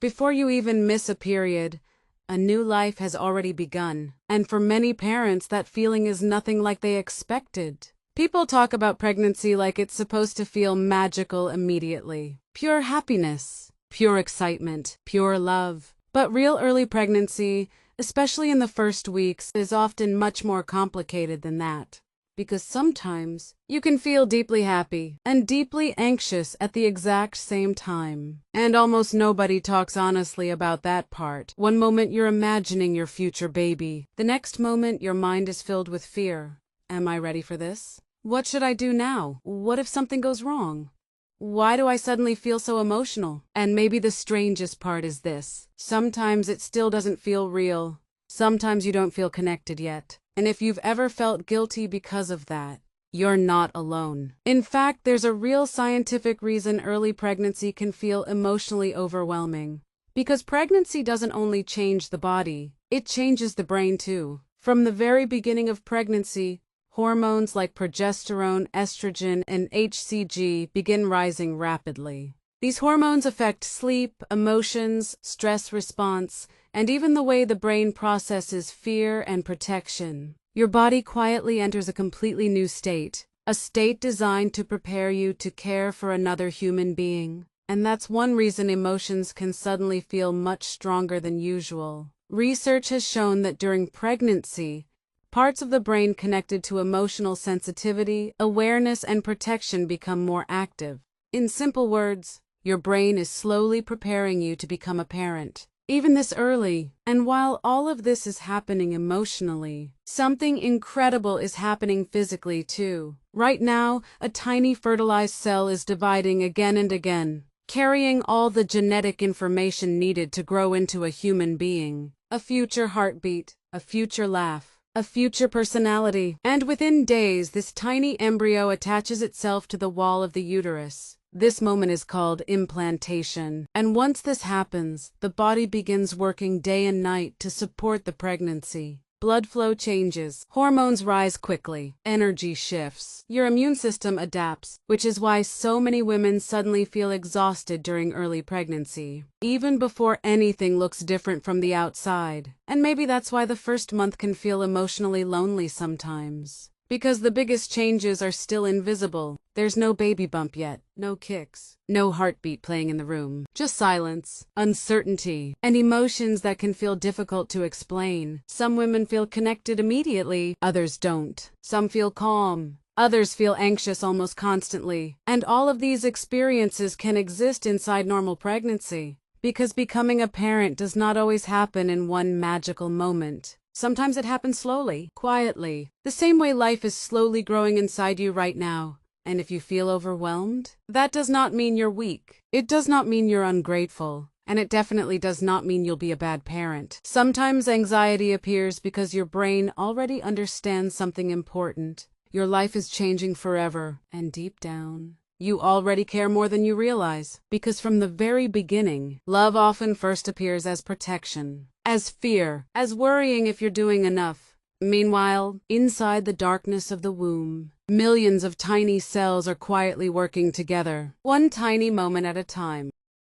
Before you even miss a period, a new life has already begun. And for many parents, that feeling is nothing like they expected. People talk about pregnancy like it's supposed to feel magical immediately. Pure happiness, pure excitement, pure love. But real early pregnancy, especially in the first weeks, is often much more complicated than that. Because sometimes you can feel deeply happy and deeply anxious at the exact same time. And almost nobody talks honestly about that part. One moment you're imagining your future baby. The next moment your mind is filled with fear. Am I ready for this? What should I do now? What if something goes wrong? Why do I suddenly feel so emotional? And maybe the strangest part is this. Sometimes it still doesn't feel real. Sometimes you don't feel connected yet. And if you've ever felt guilty because of that, you're not alone. In fact, there's a real scientific reason early pregnancy can feel emotionally overwhelming. Because pregnancy doesn't only change the body, it changes the brain too. From the very beginning of pregnancy, hormones like progesterone, estrogen, and HCG begin rising rapidly. These hormones affect sleep, emotions, stress response, and even the way the brain processes fear and protection. Your body quietly enters a completely new state, a state designed to prepare you to care for another human being. And that's one reason emotions can suddenly feel much stronger than usual. Research has shown that during pregnancy, parts of the brain connected to emotional sensitivity, awareness, and protection become more active. In simple words, your brain is slowly preparing you to become a parent, even this early. And while all of this is happening emotionally, something incredible is happening physically too. Right now, a tiny fertilized cell is dividing again and again, carrying all the genetic information needed to grow into a human being, a future heartbeat, a future laugh, a future personality. And within days, this tiny embryo attaches itself to the wall of the uterus. This moment is called implantation. And once this happens, the body begins working day and night to support the pregnancy. Blood flow changes, hormones rise quickly, energy shifts, your immune system adapts, which is why so many women suddenly feel exhausted during early pregnancy, even before anything looks different from the outside. And maybe that's why the first month can feel emotionally lonely sometimes. Because the biggest changes are still invisible. There's no baby bump yet, no kicks, no heartbeat playing in the room, just silence, uncertainty, and emotions that can feel difficult to explain. Some women feel connected immediately, others don't. Some feel calm, others feel anxious almost constantly. And all of these experiences can exist inside normal pregnancy, because becoming a parent does not always happen in one magical moment. Sometimes it happens slowly, quietly, the same way life is slowly growing inside you right now. And if you feel overwhelmed, that does not mean you're weak. It does not mean you're ungrateful. And it definitely does not mean you'll be a bad parent. Sometimes anxiety appears because your brain already understands something important. Your life is changing forever. And deep down, you already care more than you realize. Because from the very beginning, love often first appears as protection, as fear, as worrying if you're doing enough. Meanwhile, inside the darkness of the womb, millions of tiny cells are quietly working together, one tiny moment at a time.